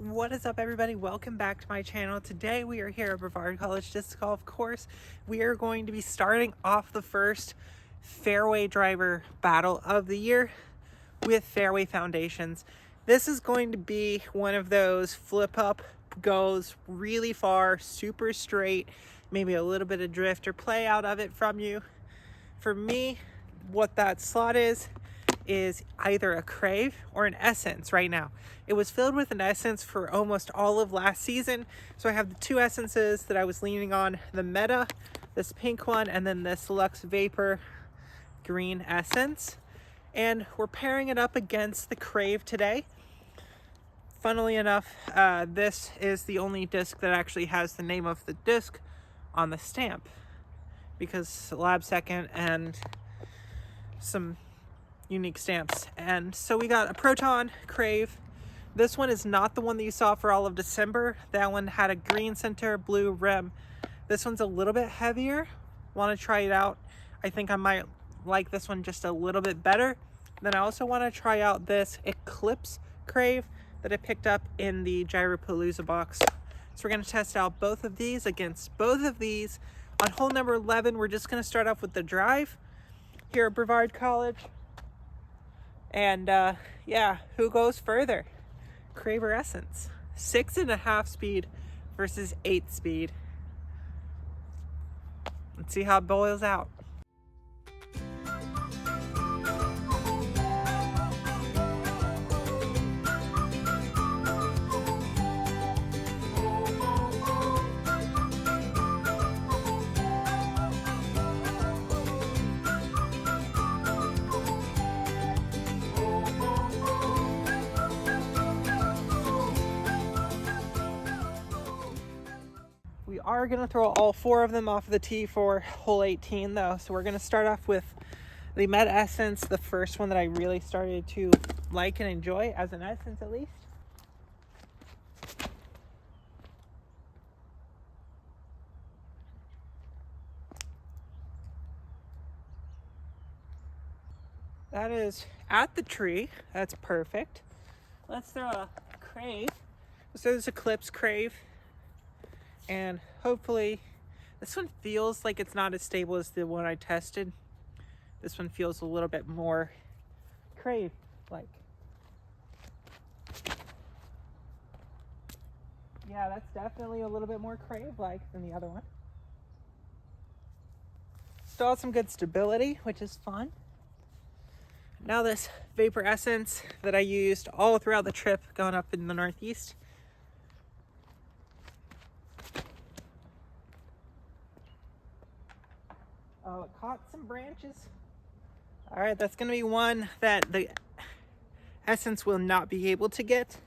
What is up, everybody? Welcome back to my channel. Today we are here at Brevard College Disc Golf Course. We are going to be starting off the first fairway driver battle of the year with Fairway foundations. This is going to be one of those flip up, goes really far, super straight, maybe a little bit of drift or play out of it from you. For me, what that slot is either a Crave or an Essence right now. It was filled with an Essence for almost all of last season. So I have the two Essences that I was leaning on, the Meta, this pink one, and then this Luxe Vapor green Essence. And we're pairing it up against the Crave today. Funnily enough, this is the only disc that actually has the name of the disc on the stamp, because Lab Second and some unique stamps. And so we got a Proton Crave. This one is not the one that you saw for all of December. That one had a green center, blue rim. This one's a little bit heavier. Want to try it out. I think I might like this one just a little bit better. Then I also want to try out this Eclipse Crave that I picked up in the Gyropalooza box. So we're going to test out both of these against both of these. On hole number 11, we're just going to start off with the drive here at Brevard College. And yeah, who goes further? Crave or Essence? 6.5 speed versus 8 speed. Let's see how it boils out. We are going to throw all 4 of them off the tee for hole 18 though. So we're going to start off with the Meta Essence, the first one that I really started to like and enjoy as an Essence at least. That is at the tree. That's perfect. Let's throw a Crave. So this Eclipse Crave. And hopefully, this one feels like it's not as stable as the one I tested. This one feels a little bit more Crave-like. Yeah, that's definitely a little bit more Crave-like than the other one. Still has some good stability, which is fun. Now this Vapor Essence that I used all throughout the trip going up in the Northeast. Oh, it caught some branches. All right, that's gonna be one that the Essence will not be able to get.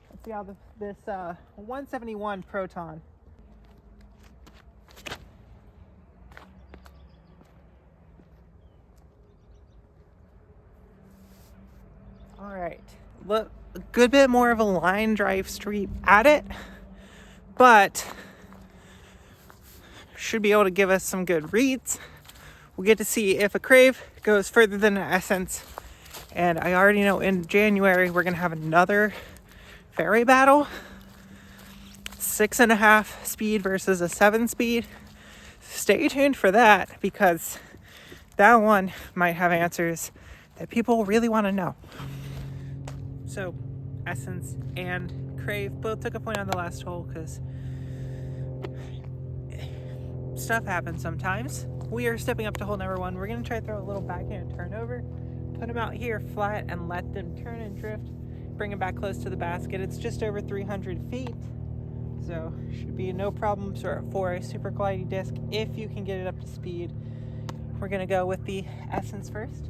Let's see how this 171 Proton. All right, look, a good bit more of a line drive street at it, but should be able to give us some good reads. We'll get to see if a Crave goes further than an Essence. And I already know in January we're gonna have another fairway battle. 6.5 speed versus a 7 speed. Stay tuned for that, because that one might have answers that people really want to know. So Essence and Crave both took a point on the last hole because stuff happens sometimes. We are stepping up to hole number 1. We're going to try to throw a little backhand turnover, put them out here flat and let them turn and drift, bring them back close to the basket. It's just over 300 feet, so should be no problem for a super quality disc if you can get it up to speed. We're going to go with the Essence first.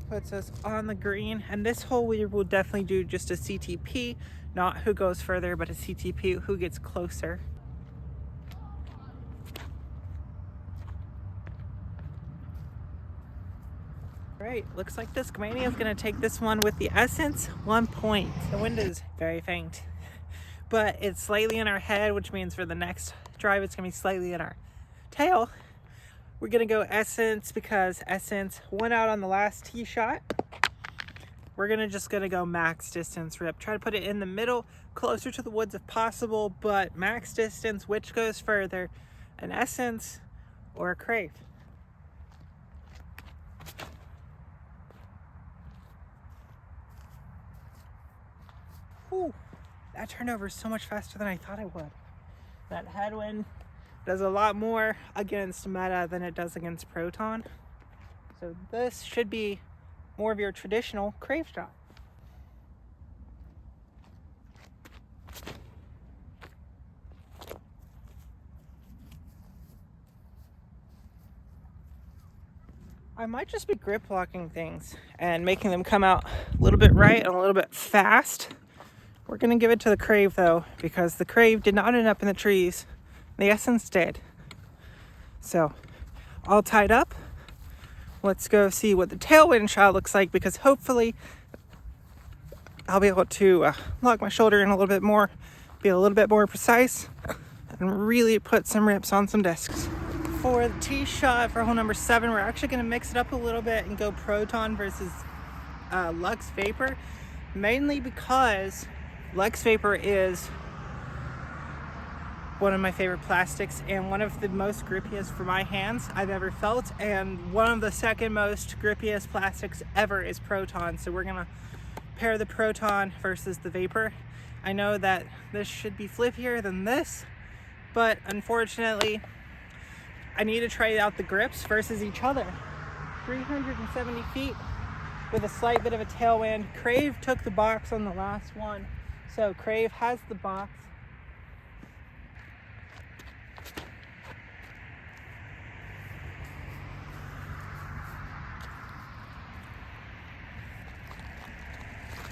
Puts us on the green, and this hole we will definitely do just a CTP, not who goes further, but a CTP, who gets closer. All right, looks like this Discmania is going to take this one with the Essence. 1 point. The wind is very faint, but it's slightly in our head, which means for the next drive it's going to be slightly in our tail. We're gonna go Essence because Essence went out on the last tee shot. We're just gonna go max distance rip. Try to put it in the middle, closer to the woods if possible, but max distance, which goes further, an Essence or a Crave? Whew, that turned over so much faster than I thought it would. That headwind does a lot more against Meta than it does against Proton. So this should be more of your traditional Crave shot. I might just be grip locking things and making them come out a little bit right and a little bit fast. We're gonna give it to the Crave though, because the Crave did not end up in the trees. The Essence did. So, all tied up. Let's go see what the tailwind shot looks like, because hopefully I'll be able to lock my shoulder in a little bit more, be a little bit more precise, and really put some rips on some discs. For the tee shot for hole number 7, we're actually going to mix it up a little bit and go Proton versus Lux Vapor, mainly because Lux Vapor is one of my favorite plastics and one of the most grippiest for my hands I've ever felt, and one of the second most grippiest plastics ever is Proton. So we're gonna pair the Proton versus the Vapor. I know that this should be flippier than this, but unfortunately I need to try out the grips versus each other. 370 feet with a slight bit of a tailwind. Crave took the box on the last one, so Crave has the box.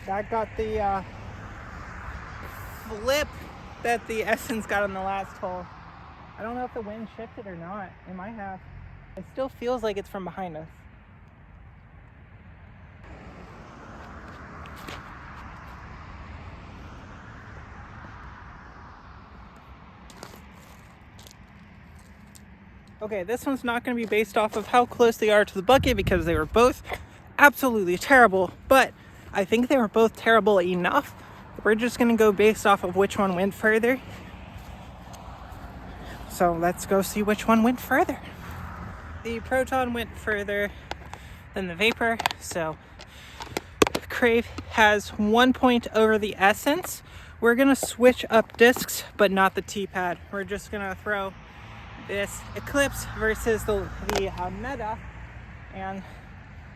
That got the flip that the Essence got on the last hole. I don't know if the wind shifted or not. It might have. It still feels like it's from behind us. Okay, this one's not going to be based off of how close they are to the bucket, because they were both absolutely terrible, but I think they were both terrible enough. We're just going to go based off of which one went further. So let's go see which one went further. The Proton went further than the Vapor, so Crave has 1 point over the Essence. We're going to switch up discs, but not the T-pad. We're just going to throw this Eclipse versus the Meta, and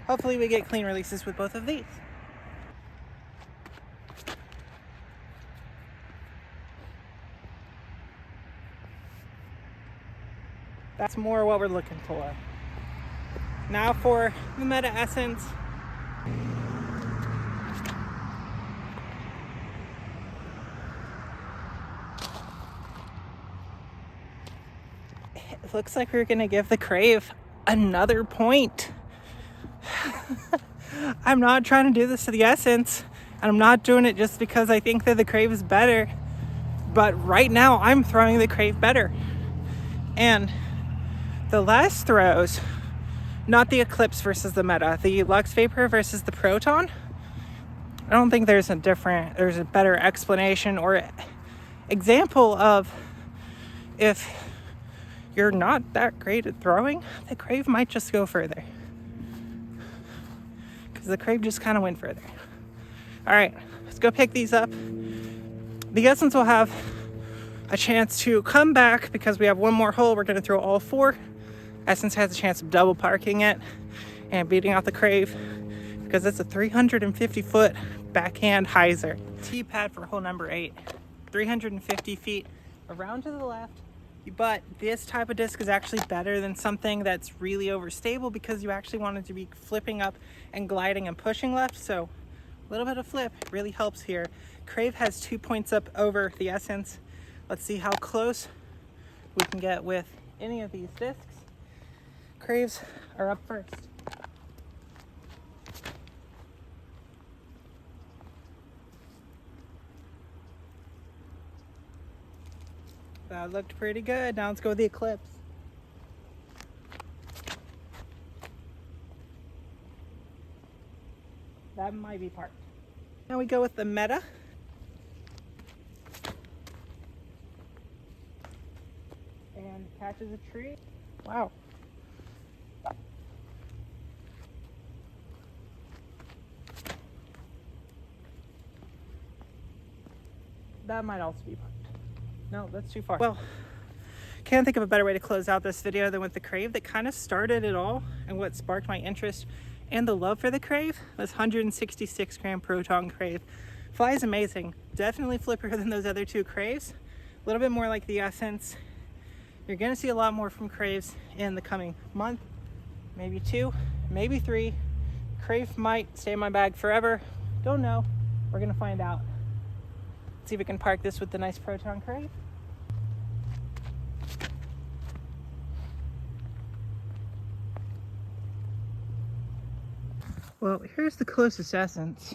hopefully we get clean releases with both of these. That's more what we're looking for. Now for the Meta Essence. It looks like we're gonna give the Crave another point. I'm not trying to do this to the Essence, and I'm not doing it just because I think that the Crave is better, but right now I'm throwing the Crave better. And the last throws, not the Eclipse versus the Meta, the Lux Vapor versus the Proton, I don't think there's a better explanation or example of, if you're not that great at throwing, the Crave might just go further. Because the Crave just kind of went further. All right, let's go pick these up. The Essence will have a chance to come back because we have one more hole. We're going to throw all 4. Essence has a chance of double parking it and beating out the Crave because it's a 350 foot backhand hyzer. T-pad for hole number 8, 350 feet around to the left. But this type of disc is actually better than something that's really overstable, because you actually want it to be flipping up and gliding and pushing left. So a little bit of flip really helps here. Crave has 2 points up over the Essence. Let's see how close we can get with any of these discs. Craves are up first. That looked pretty good. Now let's go with the Eclipse. That might be parked. Now we go with the Meta. And catches a tree. Wow. That might also be parked. No, that's too far. Well, can't think of a better way to close out this video than with the Crave that kind of started it all, and what sparked my interest and the love for the Crave was 166 gram Proton Crave. Flies amazing. Definitely flippier than those other two Craves. A little bit more like the Essence. You're gonna see a lot more from Craves in the coming month, maybe 2, maybe 3. Crave might stay in my bag forever. Don't know. We're gonna find out. See if we can park this with the nice Proton Crave. Well, here's the closest Essence,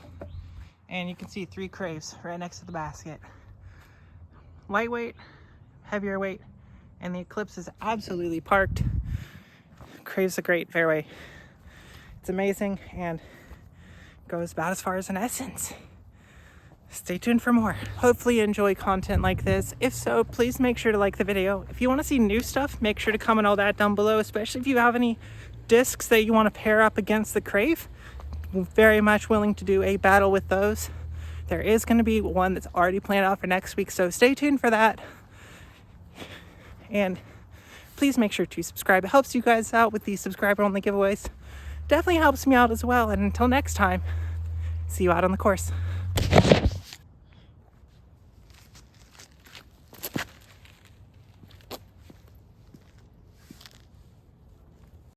and you can see 3 Craves right next to the basket. Lightweight, heavier weight, and the Eclipse is absolutely parked. Crave's a great fairway. It's amazing and goes about as far as an Essence. Stay tuned for more. Hopefully you enjoy content like this. If so, please make sure to like the video. If you want to see new stuff, make sure to comment all that down below, especially if you have any discs that you want to pair up against the Crave. I'm very much willing to do a battle with those. There is going to be one that's already planned out for next week, so stay tuned for that. And please make sure to subscribe. It helps you guys out with these subscriber-only giveaways. Definitely helps me out as well. And until next time, see you out on the course.